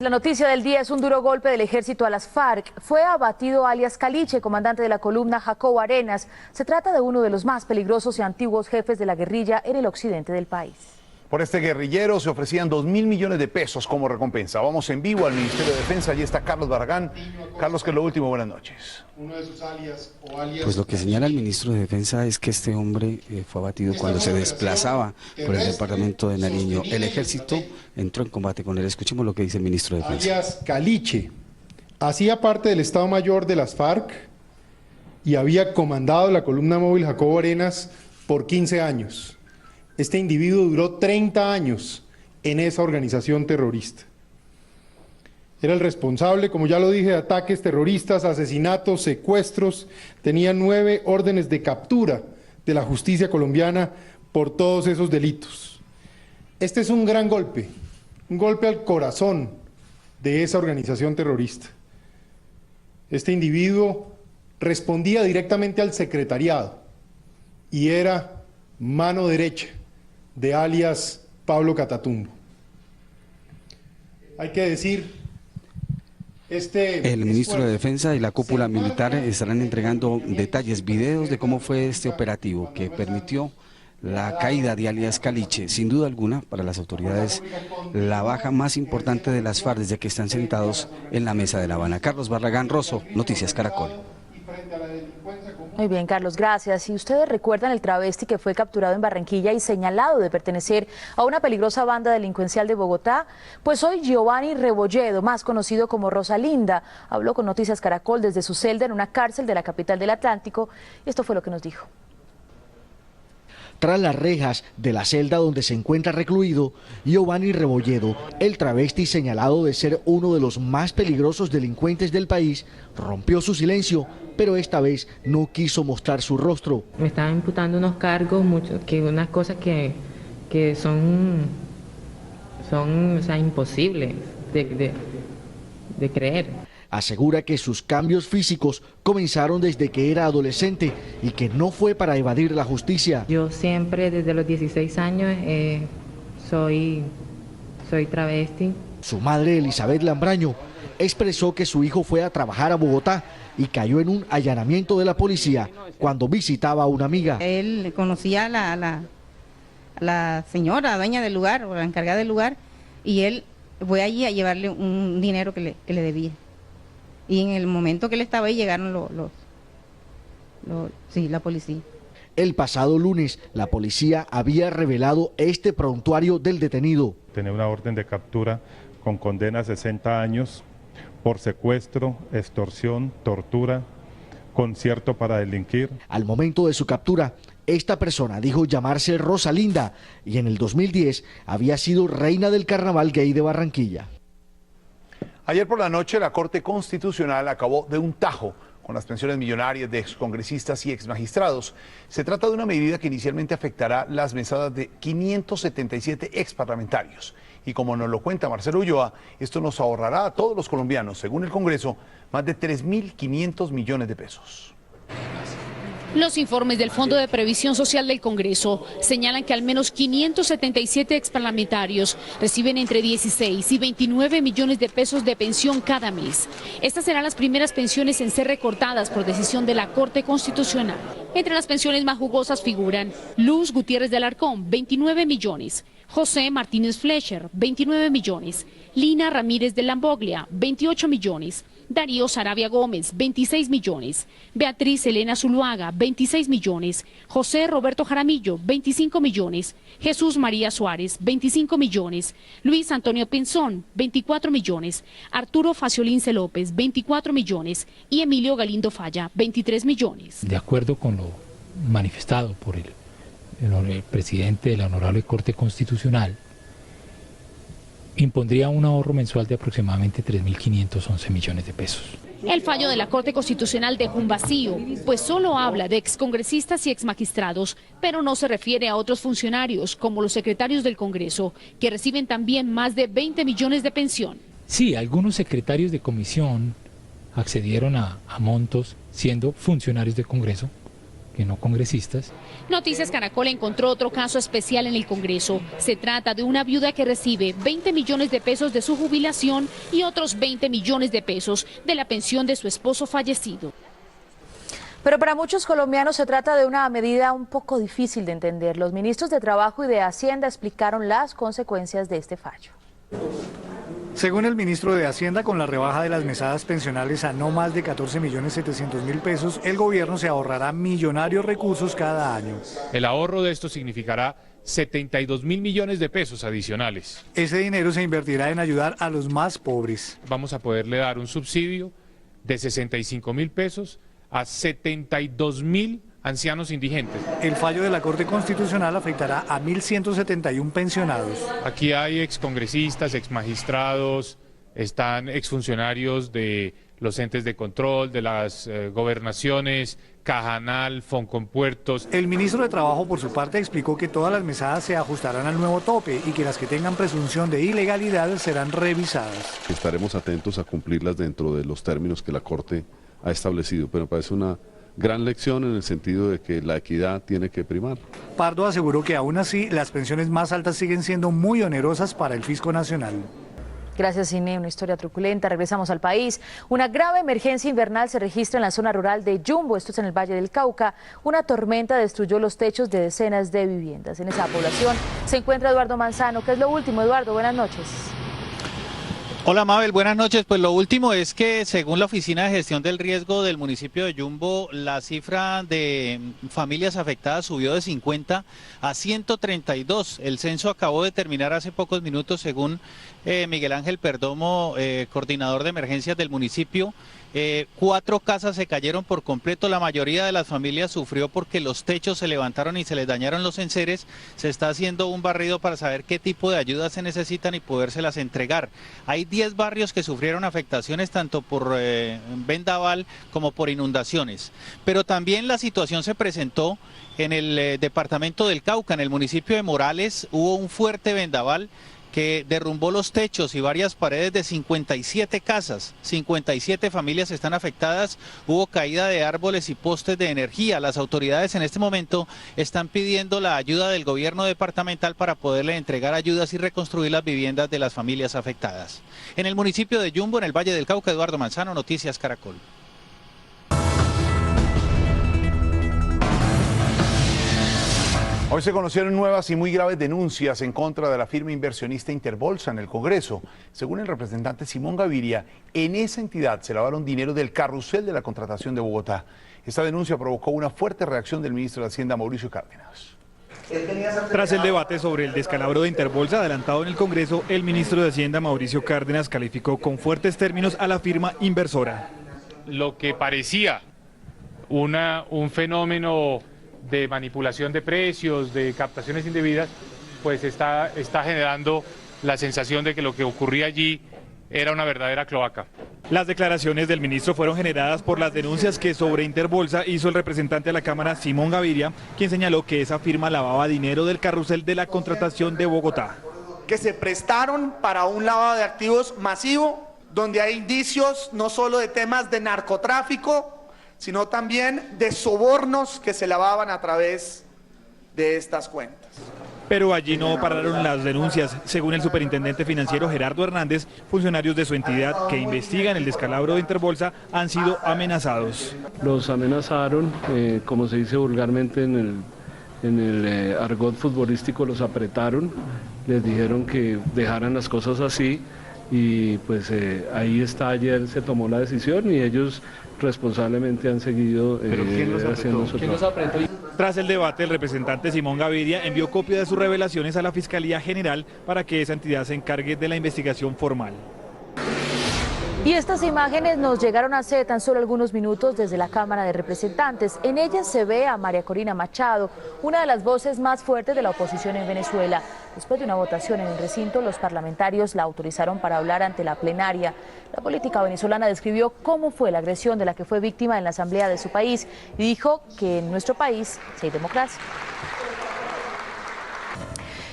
La noticia del día es un duro golpe del ejército a las FARC. Fue abatido alias Caliche, comandante de la columna Jacobo Arenas. Se trata de uno de los más peligrosos y antiguos jefes de la guerrilla en el occidente del país. Por este guerrillero se ofrecían 2.000 millones de pesos como recompensa. Vamos en vivo al Ministerio de Defensa. Allí está Carlos Barragán. Carlos, ¿qué es lo último? Buenas noches. Pues lo que señala el ministro de Defensa es que este hombre fue abatido cuando se desplazaba por el departamento de Nariño. El ejército entró en combate con él. Escuchemos lo que dice el ministro de Defensa. Alias Caliche hacía parte del Estado Mayor de las FARC y había comandado la columna móvil Jacobo Arenas por 15 años. Este individuo duró 30 años en esa organización terrorista. Era el responsable, como ya lo dije, de ataques terroristas, asesinatos, secuestros. Tenía 9 órdenes de captura de la justicia colombiana por todos esos delitos. Este es un gran golpe, un golpe al corazón de esa organización terrorista. Este individuo respondía directamente al secretariado y era mano derecha de alias Pablo Catatumbo. Hay que decir, el ministro de Defensa y la cúpula militar estarán entregando detalles, videos de cómo fue este operativo que permitió la caída de alias Caliche. Sin duda alguna, para las autoridades, la baja más importante de las FARC desde que están sentados en la mesa de La Habana. Carlos Barragán, Rosso, Noticias Caracol. Muy bien, Carlos, gracias. Si ustedes recuerdan el travesti que fue capturado en Barranquilla y señalado de pertenecer a una peligrosa banda delincuencial de Bogotá, pues hoy Giovanni Rebolledo, más conocido como Rosalinda, habló con Noticias Caracol desde su celda en una cárcel de la capital del Atlántico, y esto fue lo que nos dijo. Tras las rejas de la celda donde se encuentra recluido, Giovanni Rebolledo, el travesti señalado de ser uno de los más peligrosos delincuentes del país, rompió su silencio, pero esta vez no quiso mostrar su rostro. Me estaban imputando unos cargos, unas cosas que son o sea, imposibles de creer. Asegura que sus cambios físicos comenzaron desde que era adolescente y que no fue para evadir la justicia. Yo siempre, desde los 16 años, soy travesti. Su madre, Elizabeth Lambraño, expresó que su hijo fue a trabajar a Bogotá y cayó en un allanamiento de la policía cuando visitaba a una amiga. Él conocía a la señora, dueña del lugar, o la encargada del lugar, y él fue allí a llevarle un dinero que le debía. Y en el momento que él estaba ahí llegaron la policía. El pasado lunes, la policía había revelado este prontuario del detenido. Tenía una orden de captura con condena a 60 años por secuestro, extorsión, tortura, concierto para delinquir. Al momento de su captura, esta persona dijo llamarse Rosalinda y en el 2010 había sido reina del carnaval gay de Barranquilla. Ayer por la noche la Corte Constitucional acabó de un tajo con las pensiones millonarias de excongresistas y exmagistrados. Se trata de una medida que inicialmente afectará las mesadas de 577 exparlamentarios. Y como nos lo cuenta Marcelo Ulloa, esto nos ahorrará a todos los colombianos, según el Congreso, más de 3.500 millones de pesos. Los informes del Fondo de Previsión Social del Congreso señalan que al menos 577 exparlamentarios reciben entre 16 y 29 millones de pesos de pensión cada mes. Estas serán las primeras pensiones en ser recortadas por decisión de la Corte Constitucional. Entre las pensiones más jugosas figuran Luz Gutiérrez de Alarcón, 29 millones, José Martínez Fleischer, 29 millones, Lina Ramírez de Lamboglia, 28 millones, Darío Saravia Gómez, 26 millones, Beatriz Elena Zuluaga, 26 millones, José Roberto Jaramillo, 25 millones, Jesús María Suárez, 25 millones, Luis Antonio Pinzón, 24 millones, Arturo Faciolince López, 24 millones y Emilio Galindo Falla, 23 millones. De acuerdo con lo manifestado por el presidente de la Honorable Corte Constitucional, impondría un ahorro mensual de aproximadamente 3.511 millones de pesos. El fallo de la Corte Constitucional deja un vacío, pues solo habla de excongresistas y exmagistrados, pero no se refiere a otros funcionarios, como los secretarios del Congreso, que reciben también más de 20 millones de pensión. Sí, algunos secretarios de comisión accedieron a montos siendo funcionarios del Congreso, que no congresistas. Noticias Caracol encontró otro caso especial en el Congreso. Se trata de una viuda que recibe 20 millones de pesos de su jubilación y otros 20 millones de pesos de la pensión de su esposo fallecido. Pero para muchos colombianos se trata de una medida un poco difícil de entender. Los ministros de Trabajo y de Hacienda explicaron las consecuencias de este fallo. Según el ministro de Hacienda, con la rebaja de las mesadas pensionales a no más de 14.700.000 pesos, el gobierno se ahorrará millonarios recursos cada año. El ahorro de esto significará 72.000 millones de pesos adicionales. Ese dinero se invertirá en ayudar a los más pobres. Vamos a poderle dar un subsidio de 65.000 pesos a 72.000 ancianos indigentes. El fallo de la Corte Constitucional afectará a 1.171 pensionados. Aquí hay excongresistas, exmagistrados, están exfuncionarios de los entes de control, de las gobernaciones, Cajanal, Foncompuertos. El ministro de Trabajo, por su parte, explicó que todas las mesadas se ajustarán al nuevo tope y que las que tengan presunción de ilegalidad serán revisadas. Estaremos atentos a cumplirlas dentro de los términos que la Corte ha establecido, pero me parece una gran lección en el sentido de que la equidad tiene que primar. Pardo aseguró que aún así las pensiones más altas siguen siendo muy onerosas para el Fisco Nacional. Gracias, Inés. Una historia truculenta. Regresamos al país. Una grave emergencia invernal se registra en la zona rural de Yumbo, esto es en el Valle del Cauca. Una tormenta destruyó los techos de decenas de viviendas. En esa población se encuentra Eduardo Manzano. ¿Qué es lo último, Eduardo? Buenas noches. Hola Mabel, buenas noches. Pues lo último es que según la Oficina de Gestión del Riesgo del municipio de Yumbo, la cifra de familias afectadas subió de 50 a 132. El censo acabó de terminar hace pocos minutos según Miguel Ángel Perdomo, coordinador de emergencias del municipio. 4 casas se cayeron por completo, la mayoría de las familias sufrió porque los techos se levantaron y se les dañaron los enseres. Se está haciendo un barrido para saber qué tipo de ayuda se necesitan y podérselas entregar. Hay 10 barrios que sufrieron afectaciones tanto por vendaval como por inundaciones. Pero también la situación se presentó en el departamento del Cauca, en el municipio de Morales, hubo un fuerte vendaval que derrumbó los techos y varias paredes de 57 casas. 57 familias están afectadas, hubo caída de árboles y postes de energía. Las autoridades en este momento están pidiendo la ayuda del gobierno departamental para poderle entregar ayudas y reconstruir las viviendas de las familias afectadas. En el municipio de Yumbo, en el Valle del Cauca, Eduardo Manzano, Noticias Caracol. Hoy se conocieron nuevas y muy graves denuncias en contra de la firma inversionista Interbolsa en el Congreso. Según el representante Simón Gaviria, en esa entidad se lavaron dinero del carrusel de la contratación de Bogotá. Esta denuncia provocó una fuerte reacción del ministro de Hacienda, Mauricio Cárdenas. Tras el debate sobre el descalabro de Interbolsa adelantado en el Congreso, el ministro de Hacienda, Mauricio Cárdenas, calificó con fuertes términos a la firma inversora. Lo que parecía un fenómeno de manipulación de precios, de captaciones indebidas, pues está generando la sensación de que lo que ocurría allí era una verdadera cloaca. Las declaraciones del ministro fueron generadas por las denuncias que sobre Interbolsa hizo el representante de la Cámara, Simón Gaviria, quien señaló que esa firma lavaba dinero del carrusel de la contratación de Bogotá. Que se prestaron para un lavado de activos masivo, donde hay indicios no solo de temas de narcotráfico, sino también de sobornos que se lavaban a través de estas cuentas. Pero allí no pararon las denuncias. Según el superintendente financiero Gerardo Hernández, funcionarios de su entidad que investigan el descalabro de Interbolsa han sido amenazados. Los amenazaron, como se dice vulgarmente en el argot futbolístico, los apretaron, les dijeron que dejaran las cosas así y pues ahí está, ayer se tomó la decisión y ellos responsablemente han seguido haciendo su trabajo. Tras el debate, el representante Simón Gaviria envió copia de sus revelaciones a la Fiscalía General para que esa entidad se encargue de la investigación formal. Y estas imágenes nos llegaron hace tan solo algunos minutos desde la Cámara de Representantes. En ellas se ve a María Corina Machado, una de las voces más fuertes de la oposición en Venezuela. Después de una votación en el recinto, los parlamentarios la autorizaron para hablar ante la plenaria. La política venezolana describió cómo fue la agresión de la que fue víctima en la asamblea de su país y dijo que en nuestro país sí hay democracia.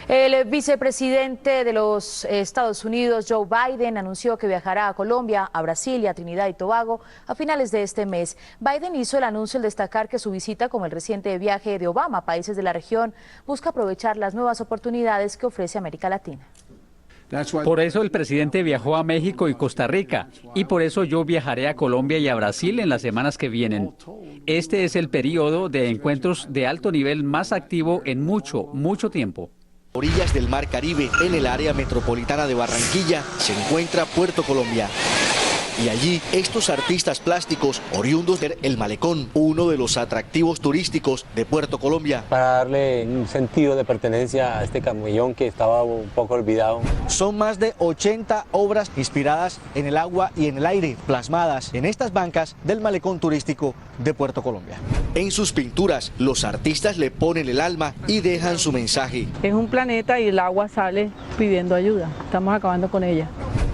El vicepresidente de los Estados Unidos, Joe Biden, anunció que viajará a Colombia, a Brasil y a Trinidad y Tobago a finales de este mes. Biden hizo el anuncio al destacar que su visita, como el reciente viaje de Obama a países de la región, busca aprovechar las nuevas oportunidades que ofrece América Latina. Por eso el presidente viajó a México y Costa Rica, y por eso yo viajaré a Colombia y a Brasil en las semanas que vienen. Este es el periodo de encuentros de alto nivel más activo en mucho tiempo. Orillas del Mar Caribe, en el área metropolitana de Barranquilla, se encuentra Puerto Colombia. Y allí, estos artistas plásticos, oriundos del El Malecón, uno de los atractivos turísticos de Puerto Colombia. Para darle un sentido de pertenencia a este camellón que estaba un poco olvidado. Son más de 80 obras inspiradas en el agua y en el aire, plasmadas en estas bancas del Malecón turístico de Puerto Colombia. En sus pinturas, los artistas le ponen el alma y dejan su mensaje. Es un planeta y el agua sale pidiendo ayuda. Estamos acabando con ella.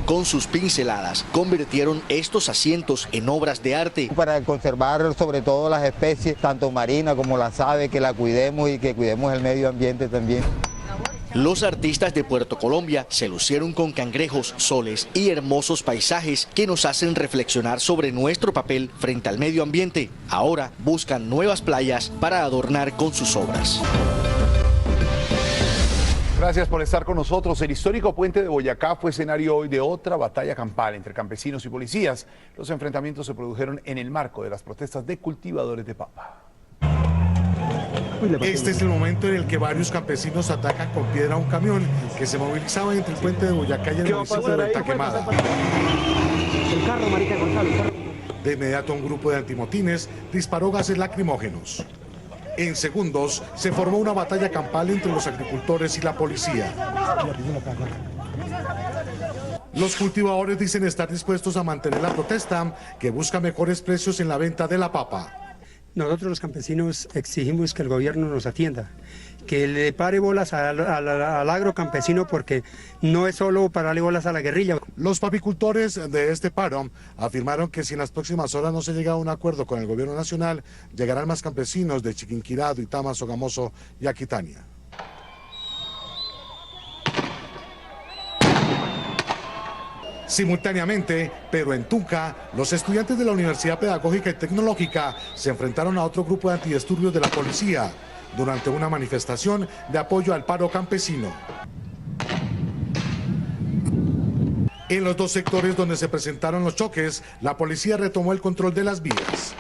Con sus pinceladas, convirtieron estos asientos en obras de arte. Para conservar sobre todo las especies, tanto marinas como las aves, que la cuidemos y que cuidemos el medio ambiente también. Los artistas de Puerto Colombia se lucieron con cangrejos, soles y hermosos paisajes que nos hacen reflexionar sobre nuestro papel frente al medio ambiente. Ahora buscan nuevas playas para adornar con sus obras. Gracias por estar con nosotros. El histórico puente de Boyacá fue escenario hoy de otra batalla campal entre campesinos y policías. Los enfrentamientos se produjeron en el marco de las protestas de cultivadores de papa. Este es el momento en el que varios campesinos atacan con piedra a un camión que se movilizaba entre el puente de Boyacá y el municipio de Venta Quemada. De inmediato un grupo de antimotines disparó gases lacrimógenos. En segundos se formó una batalla campal entre los agricultores y la policía. Los cultivadores dicen estar dispuestos a mantener la protesta, que busca mejores precios en la venta de la papa. Nosotros los campesinos exigimos que el gobierno nos atienda, que le pare bolas al agro campesino, porque no es solo pararle bolas a la guerrilla. Los papicultores de este paro afirmaron que si en las próximas horas no se llega a un acuerdo con el gobierno nacional, llegarán más campesinos de Chiquinquirá, Duitama, Sogamoso y Aquitania. Simultáneamente, pero en Tunca, los estudiantes de la Universidad Pedagógica y Tecnológica se enfrentaron a otro grupo de antidisturbios de la policía durante una manifestación de apoyo al paro campesino. En los dos sectores donde se presentaron los choques, la policía retomó el control de las vías.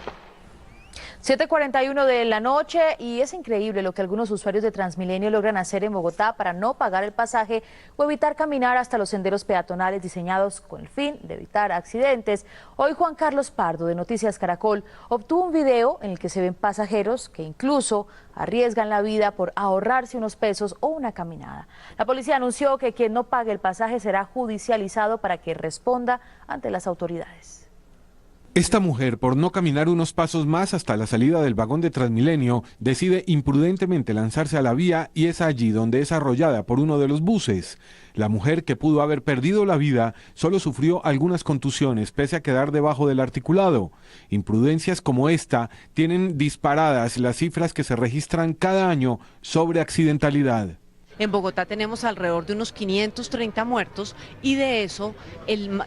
7:41 de la noche, y es increíble lo que algunos usuarios de Transmilenio logran hacer en Bogotá para no pagar el pasaje o evitar caminar hasta los senderos peatonales diseñados con el fin de evitar accidentes. Hoy Juan Carlos Pardo, de Noticias Caracol, obtuvo un video en el que se ven pasajeros que incluso arriesgan la vida por ahorrarse unos pesos o una caminada. La policía anunció que quien no pague el pasaje será judicializado para que responda ante las autoridades. Esta mujer, por no caminar unos pasos más hasta la salida del vagón de Transmilenio, decide imprudentemente lanzarse a la vía y es allí donde es arrollada por uno de los buses. La mujer, que pudo haber perdido la vida, solo sufrió algunas contusiones pese a quedar debajo del articulado. Imprudencias como esta tienen disparadas las cifras que se registran cada año sobre accidentalidad. En Bogotá tenemos alrededor de unos 530 muertos y de eso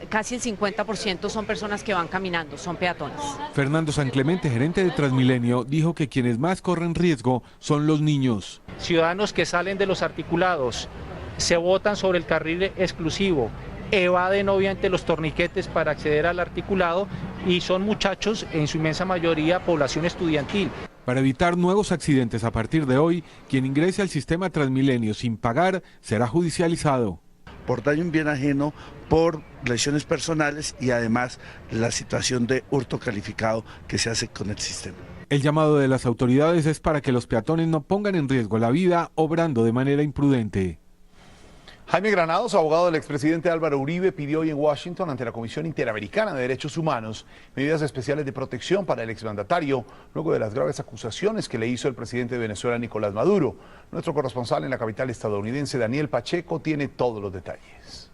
casi el 50% son personas que van caminando, son peatones. Fernando San Clemente, gerente de Transmilenio, dijo que quienes más corren riesgo son los niños. Ciudadanos que salen de los articulados, se botan sobre el carril exclusivo, evaden obviamente los torniquetes para acceder al articulado y son muchachos, en su inmensa mayoría población estudiantil. Para evitar nuevos accidentes a partir de hoy, quien ingrese al sistema Transmilenio sin pagar será judicializado. Por daño en bien ajeno, por lesiones personales y además la situación de hurto calificado que se hace con el sistema. El llamado de las autoridades es para que los peatones no pongan en riesgo la vida obrando de manera imprudente. Jaime Granados, abogado del expresidente Álvaro Uribe, pidió hoy en Washington ante la Comisión Interamericana de Derechos Humanos medidas especiales de protección para el exmandatario luego de las graves acusaciones que le hizo el presidente de Venezuela, Nicolás Maduro. Nuestro corresponsal en la capital estadounidense, Daniel Pacheco, tiene todos los detalles.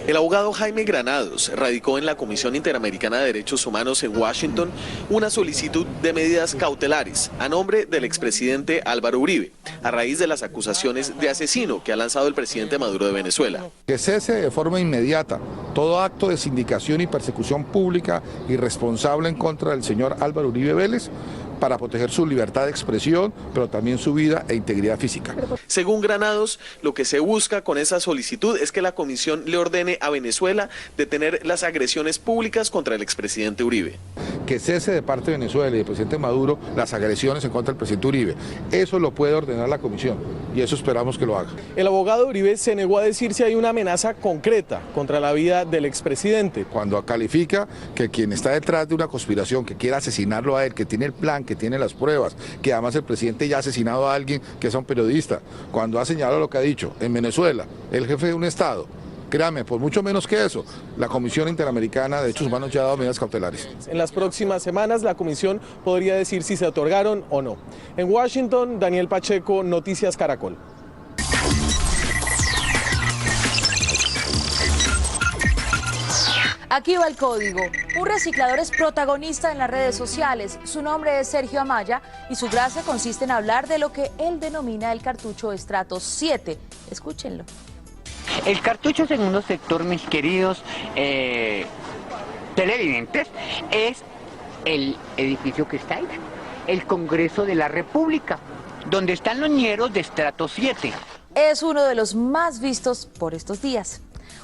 El abogado Jaime Granados radicó en la Comisión Interamericana de Derechos Humanos en Washington una solicitud de medidas cautelares a nombre del expresidente Álvaro Uribe, a raíz de las acusaciones de asesino que ha lanzado el presidente Maduro de Venezuela. Que cese de forma inmediata todo acto de sindicación y persecución pública irresponsable en contra del señor Álvaro Uribe Vélez, para proteger su libertad de expresión, pero también su vida e integridad física. Según Granados, lo que se busca con esa solicitud es que la comisión le ordene a Venezuela detener las agresiones públicas contra el expresidente Uribe. Que cese de parte de Venezuela y del presidente Maduro las agresiones en contra del presidente Uribe. Eso lo puede ordenar la comisión y eso esperamos que lo haga. El abogado Uribe se negó a decir si hay una amenaza concreta contra la vida del expresidente. Cuando califica que quien está detrás de una conspiración, que quiere asesinarlo a él, que tiene el plan, que tiene las pruebas, que además el presidente ya ha asesinado a alguien que es un periodista, cuando ha señalado lo que ha dicho, en Venezuela, el jefe de un Estado, créame, por mucho menos que eso, la Comisión Interamericana de Derechos Humanos ya ha dado medidas cautelares. En las próximas semanas la comisión podría decir si se otorgaron o no. En Washington, Daniel Pacheco, Noticias Caracol. Aquí va el código. Un reciclador es protagonista en las redes sociales. Su nombre es Sergio Amaya y su gracia consiste en hablar de lo que él denomina el cartucho estrato 7. Escúchenlo. El cartucho, segundo sector, mis queridos televidentes, es el edificio que está ahí, el Congreso de la República, donde están los ñeros de estrato 7. Es uno de los más vistos por estos días.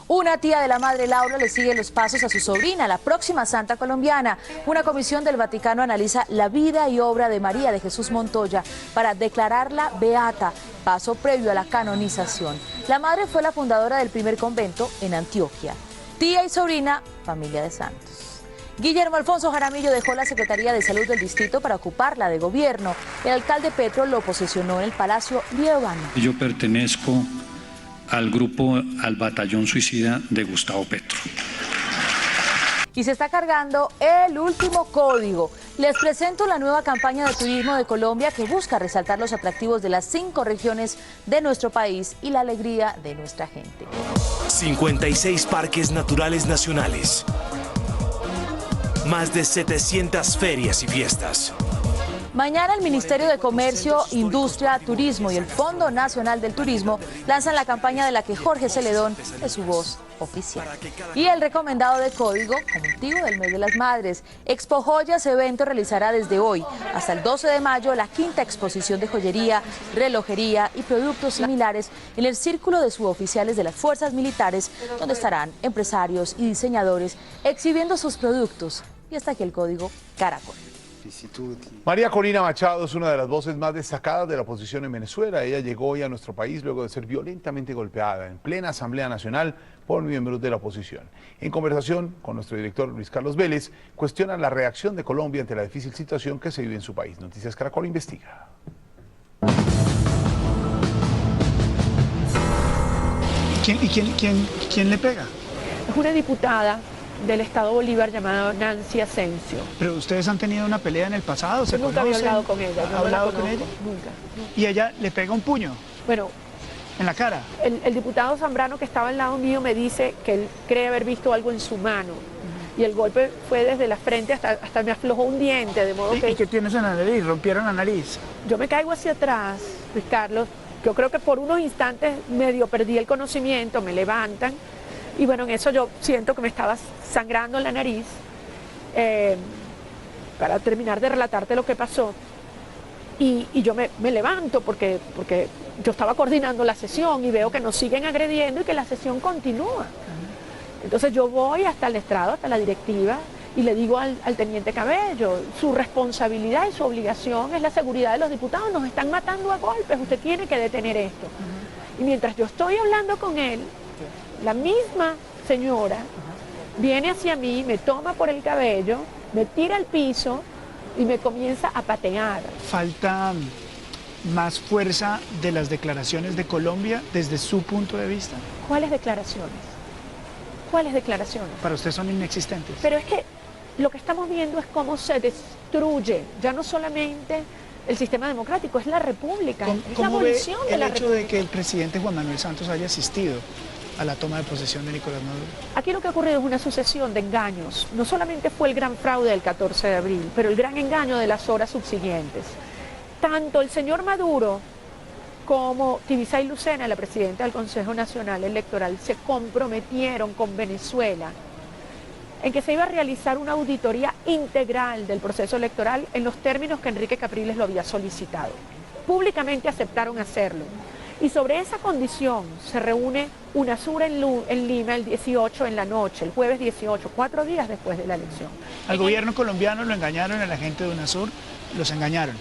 Una tía de la madre Laura le sigue los pasos a su sobrina, la próxima santa colombiana. Una comisión del Vaticano analiza la vida y obra de María de Jesús Montoya para declararla beata, paso previo a la canonización. La madre fue la fundadora del primer convento en Antioquia. Tía y sobrina, familia de santos. Guillermo Alfonso Jaramillo dejó la Secretaría de Salud del distrito para ocuparla de gobierno. El alcalde Petro lo posesionó en el Palacio Lievano. Yo pertenezco al batallón suicida de Gustavo Petro. Y se está cargando el último código. Les presento la nueva campaña de turismo de Colombia que busca resaltar los atractivos de las 5 regiones de nuestro país y la alegría de nuestra gente. 56 parques naturales nacionales. Más de 700 ferias y fiestas. Mañana el Ministerio de Comercio, Industria, Turismo y el Fondo Nacional del Turismo lanzan la campaña de la que Jorge Celedón es su voz oficial. Y el recomendado de código con motivo del mes de las madres. Expo Joyas evento realizará desde hoy hasta el 12 de mayo la 5ª exposición de joyería, relojería y productos similares en el círculo de suboficiales de las fuerzas militares, donde estarán empresarios y diseñadores exhibiendo sus productos. Y hasta aquí el código Caracol. María Corina Machado es una de las voces más destacadas de la oposición en Venezuela. Ella llegó hoy a nuestro país luego de ser violentamente golpeada en plena Asamblea Nacional por miembros de la oposición. En conversación con nuestro director Luis Carlos Vélez, cuestiona la reacción de Colombia ante la difícil situación que se vive en su país. Noticias Caracol investiga. ¿Quién le pega? Es una diputada del Estado Bolívar llamada Nancy Asensio. ¿Pero ustedes han tenido una pelea en el pasado? Yo nunca había hablado con ella. ¿Ha hablado con ella? Nunca. ¿Y ella le pega un puño? Bueno, ¿en la cara? El diputado Zambrano que estaba al lado mío me dice que él cree haber visto algo en su mano. Y el golpe fue desde la frente hasta me aflojó un diente, de modo que... ¿Y qué tienes en la nariz? ¿Rompieron la nariz? Yo me caigo hacia atrás, Luis Carlos. Yo creo que por unos instantes medio perdí el conocimiento, me levantan. Y bueno, en eso yo siento que me estaba sangrando en la nariz. Para terminar de relatarte lo que pasó. Y yo me levanto porque yo estaba coordinando la sesión y veo que nos siguen agrediendo y que la sesión continúa. Entonces yo voy hasta el estrado, hasta la directiva, y le digo al teniente Cabello, su responsabilidad y su obligación es la seguridad de los diputados, nos están matando a golpes, usted tiene que detener esto. Y mientras yo estoy hablando con él, la misma señora viene hacia mí, me toma por el cabello, me tira al piso y me comienza a patear. ¿Falta más fuerza de las declaraciones de Colombia desde su punto de vista? ¿Cuáles declaraciones? ¿Cuáles declaraciones? Para usted son inexistentes. Pero es que lo que estamos viendo es cómo se destruye, ya no solamente el sistema democrático, es la república, es la abolición de la república. El hecho de que el presidente Juan Manuel Santos haya asistido a la toma de posesión de Nicolás Maduro. Aquí lo que ha ocurrido es una sucesión de engaños. No solamente fue el gran fraude del 14 de abril, pero el gran engaño de las horas subsiguientes. Tanto el señor Maduro como Tibisay Lucena, la presidenta del Consejo Nacional Electoral, se comprometieron con Venezuela en que se iba a realizar una auditoría integral del proceso electoral en los términos que Enrique Capriles lo había solicitado. Públicamente aceptaron hacerlo. Y sobre esa condición se reúne UNASUR en Lima el 18 en la noche, el jueves 18, 4 días después de la elección. Al gobierno colombiano lo engañaron, a la gente de UNASUR los engañaron.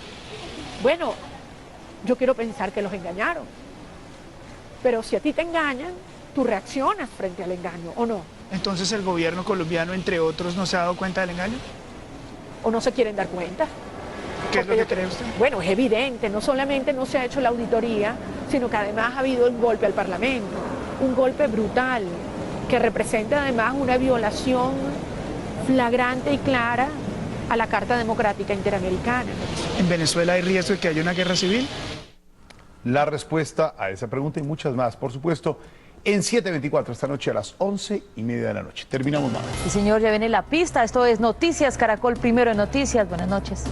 Bueno, yo quiero pensar que los engañaron. Pero si a ti te engañan, tú reaccionas frente al engaño, ¿o no? Entonces el gobierno colombiano, entre otros, ¿no se ha dado cuenta del engaño? ¿O no se quieren dar cuenta? ¿Qué es lo que cree usted? Bueno, es evidente, no solamente no se ha hecho la auditoría, sino que además ha habido un golpe al Parlamento, un golpe brutal, que representa además una violación flagrante y clara a la Carta Democrática Interamericana. ¿En Venezuela hay riesgo de que haya una guerra civil? La respuesta a esa pregunta y muchas más, por supuesto, en 7:24 esta noche a las 11:30 de la noche. Terminamos más. Sí, señor, ya viene la pista. Esto es Noticias Caracol, primero en Noticias. Buenas noches.